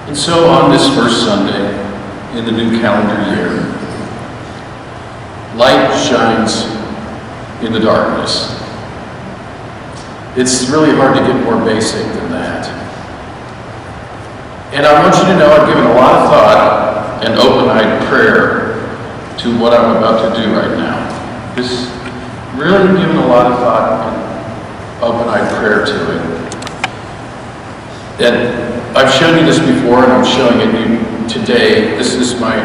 And so on this first Sunday in the new calendar year, light shines in the darkness. It's really hard to get more basic than that. And I want you to know I've given a lot of thought and open-eyed prayer to what I'm about to do right now. Just really given a lot of thought and open-eyed prayer to it. And I've shown you this before, and I'm showing it you today. This is my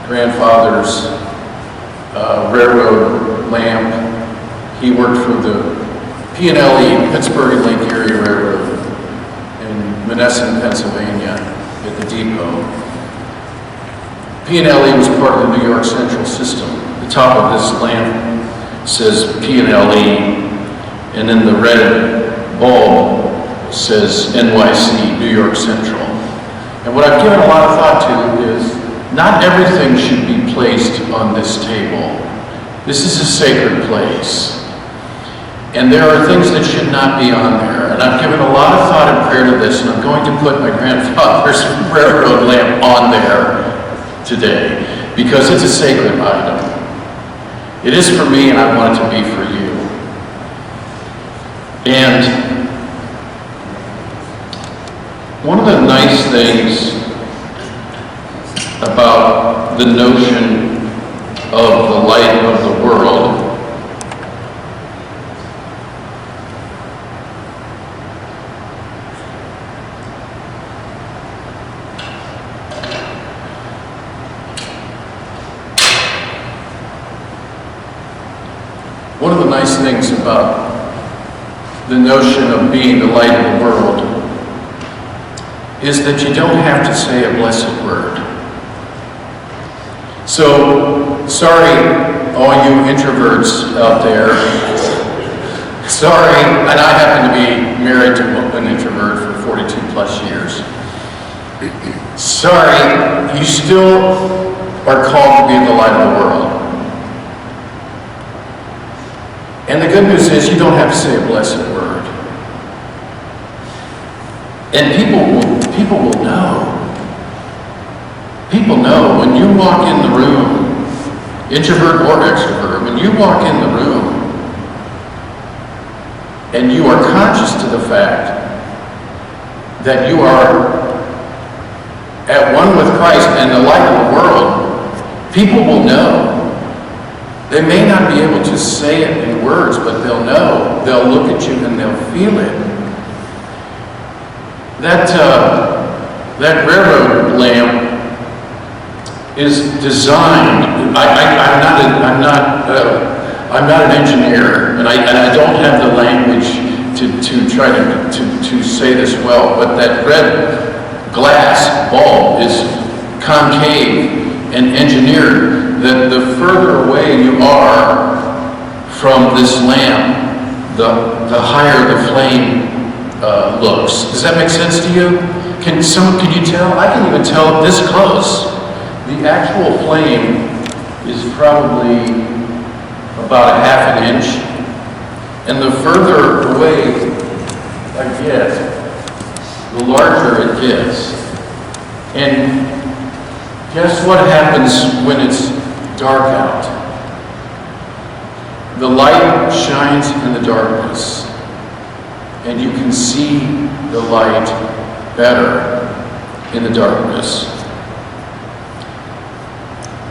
grandfather's railroad lamp. He worked for the P&LE, Pittsburgh and Lake Erie Railroad, in Menneson, Pennsylvania, at the depot. P&LE was part of the New York Central system. The top of this lamp says P&LE, and then the red bulb says NYC, New York Central. And what I've given a lot of thought to is not everything should be placed on this table. This is a sacred place. And there are things that should not be on there. And I've given a lot of thought and prayer to this, and I'm going to put my grandfather's railroad lamp on there today because it's a sacred item. It is for me, and I want it to be for you. And one of the nice things about the notion of the light of the world the notion of being the light of the world is that you don't have to say a blessed word. So, sorry, all you introverts out there. Sorry, and I happen to be married to an introvert for 42 plus years. Sorry, you still are called to be the light of the world. And the good news is you don't have to say a blessed word. And people will know. People know when you walk in the room, introvert or extrovert, when you walk in the room and you are conscious to the fact that you are at one with Christ and the light of the world, people will know. They may not be able to say it in words, but they'll know. They'll look at you and they'll feel it. That railroad lamp is designed. I'm not an engineer, and I don't have the language to try to say this well. But that red glass bulb is concave and engineered that the further away you are from this lamp, the higher the flame looks. Does that make sense to you? Can you tell? I can even tell this close. The actual flame is probably about a half an inch, and the further away I get, the larger it gets. And guess what happens when it's dark out? The light shines in the darkness, and you can see the light better in the darkness.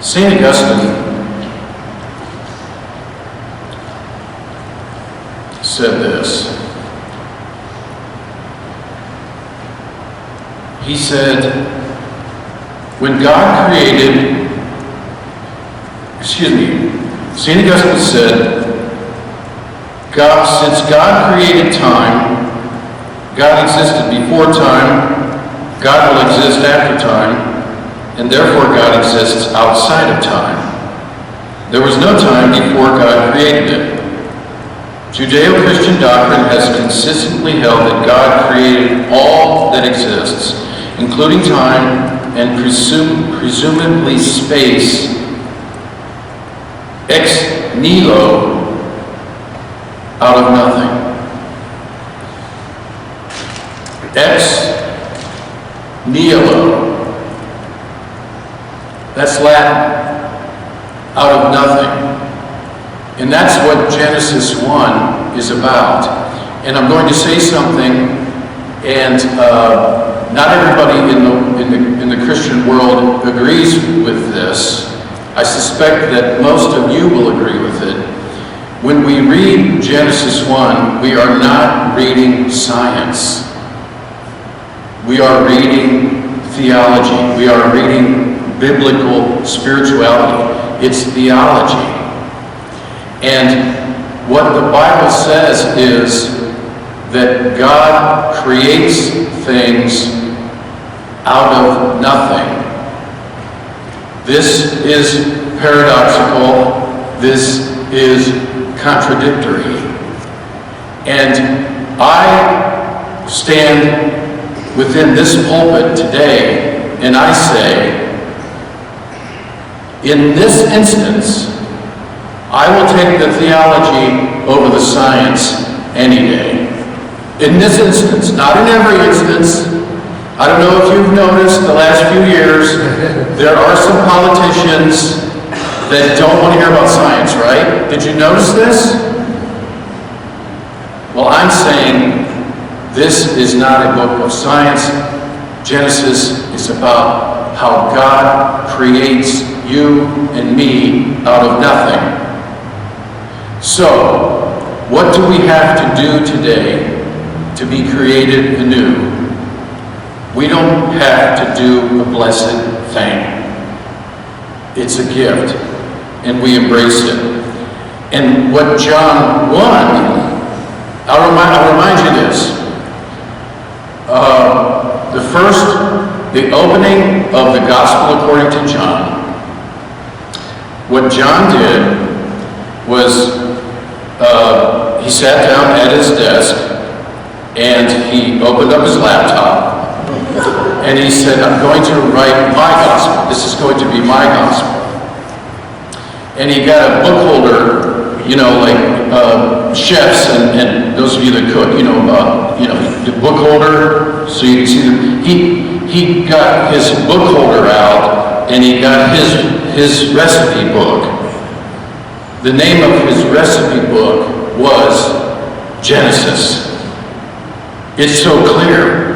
St. Augustine said this. He said, St. Augustine said, since God created time, God existed before time, God will exist after time, and therefore God exists outside of time. There was no time before God created it. Judeo-Christian doctrine has consistently held that God created all that exists, including time and presumably space, ex nihilo, out of nothing. Ex Nihilo. That's Latin. Out of nothing. And that's what Genesis 1 is about. And I'm going to say something, and not everybody in the Christian world agrees with this. I suspect that most of you will agree with it. When we read Genesis 1, we are not reading science. We are reading theology. We are reading biblical spirituality. It's theology. And what the Bible says is that God creates things out of nothing. This is paradoxical. This is contradictory. And I stand within this pulpit today and I say, in this instance, I will take the theology over the science any day. In this instance, not in every instance. I don't know if you've noticed the last few years, there are some politicians that don't want to hear about science, right? Did you notice this? Well, I'm saying this is not a book of science. Genesis is about how God creates you and me out of nothing. So, what do we have to do today to be created anew? We don't have to do a blessed thing. It's a gift, and we embrace it. And what John 1, I'll remind you this. The opening of the Gospel according to John, what John did was he sat down at his desk and he opened up his laptop and he said, I'm going to write my gospel. This is going to be my gospel. And he got a book holder, you know, like chefs and those of you that cook, the book holder, so you can see he got his book holder out and he got his recipe book. The name of his recipe book was Genesis. It's so clear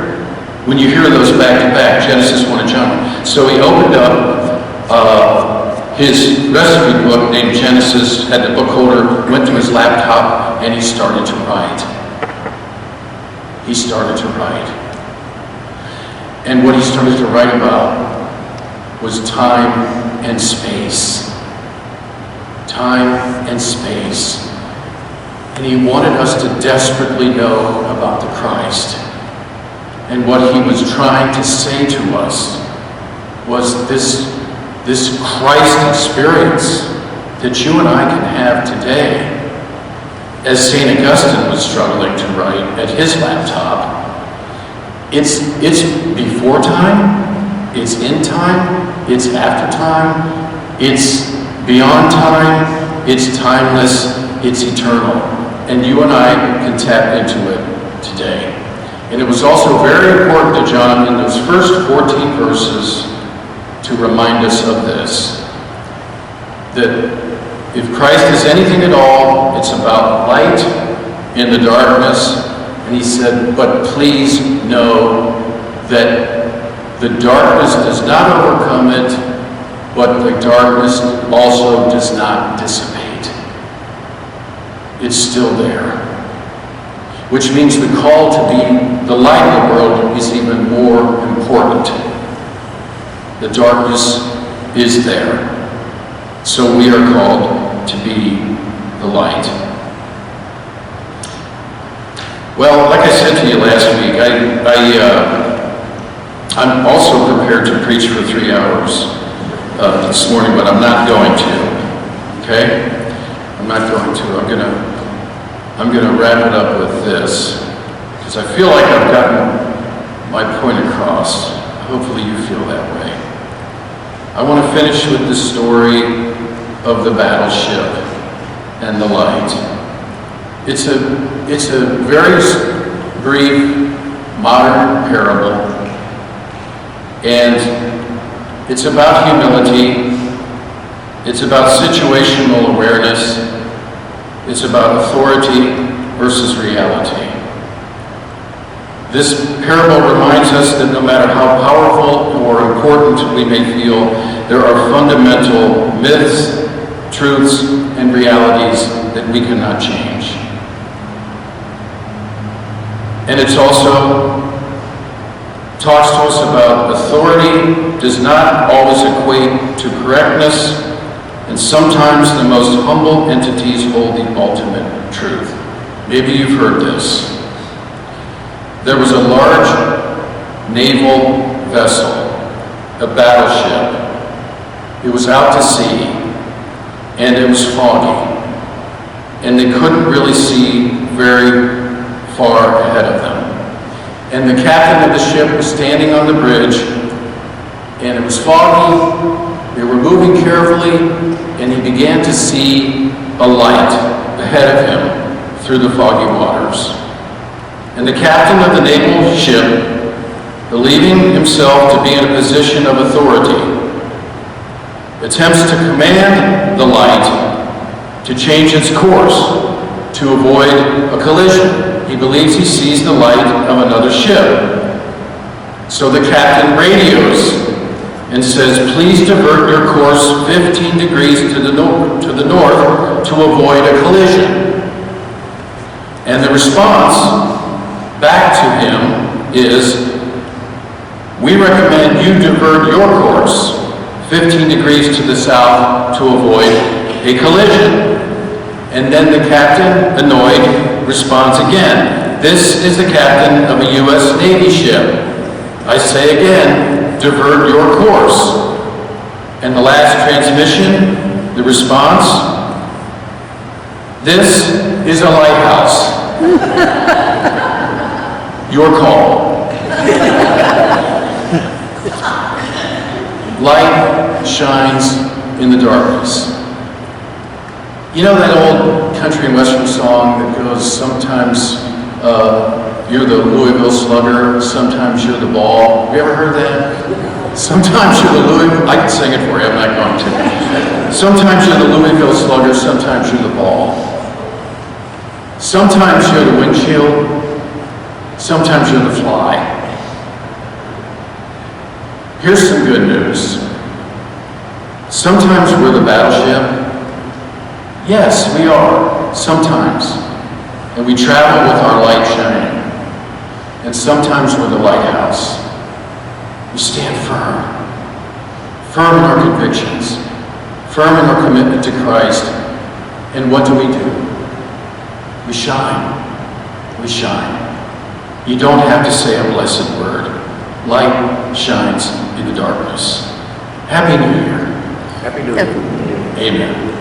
when you hear those back to back, Genesis 1 and John. So he opened up his recipe book named Genesis, had the book holder, went to his laptop, and he started to write. He started to write. And what he started to write about was time and space. Time and space. And he wanted us to desperately know about the Christ. And what he was trying to say to us was this Christ experience that you and I can have today. As St. Augustine was struggling to write at his laptop, it's before time, it's in time, it's after time, it's beyond time, it's timeless, it's eternal. And you and I can tap into it today. And it was also very important to John in those first 14 verses to remind us of this. That if Christ is anything at all, it's about light in the darkness. And he said, but please know that the darkness does not overcome it, but the darkness also does not dissipate. It's still there. Which means the call to be the light of the world is even more important. The darkness is there. So we are called to be the light. Well, like I said to you last week, I'm also prepared to preach for 3 hours this morning, but I'm not going to. Okay? I'm not going to. I'm gonna wrap it up with this, because I feel like I've gotten my point across. Hopefully you feel that way. I want to finish with the story of the battleship and the light. It's a very brief modern parable, And it's about humility. It's about situational awareness. It's about authority versus reality. This parable reminds us that no matter how powerful or important we may feel, there are fundamental myths, truths, and realities that we cannot change. And it's also talks to us about authority does not always equate to correctness, and sometimes the most humble entities hold the ultimate truth. Maybe you've heard this. There was a large naval vessel, a battleship. It was out to sea, and it was foggy, and they couldn't really see very far ahead of them. And the captain of the ship was standing on the bridge, and it was foggy. They were moving carefully, and he began to see a light ahead of him through the foggy waters. And the captain of the naval ship, believing himself to be in a position of authority, attempts to command the light to change its course to avoid a collision. He believes he sees the light of another ship. So the captain radios and says, "Please divert your course 15 degrees to the north to avoid a collision." And the response back to him is, "We recommend you divert your course 15 degrees to the south to avoid a collision." And then the captain, annoyed, responds again, "This is the captain of a U.S. Navy ship. I say again, divert your course." And the last transmission, the response, "This is a lighthouse. Your call." Light shines in the darkness. You know that old country and western song that goes, sometimes you're the Louisville Slugger, sometimes you're the ball. Have you ever heard that? Sometimes you're the Louisville, I can sing it for you, I'm not going to. Sometimes you're the Louisville Slugger, sometimes you're the ball. Sometimes you're the windshield, sometimes you're the fly. Here's some good news. Sometimes we're the battleship. Yes, we are, sometimes. And we travel with our light shining. And sometimes we're the lighthouse. We stand firm. Firm in our convictions. Firm in our commitment to Christ. And what do? We shine. We shine. You don't have to say a blessed word. Light shines in the darkness. Happy New Year. Happy New Year. Amen.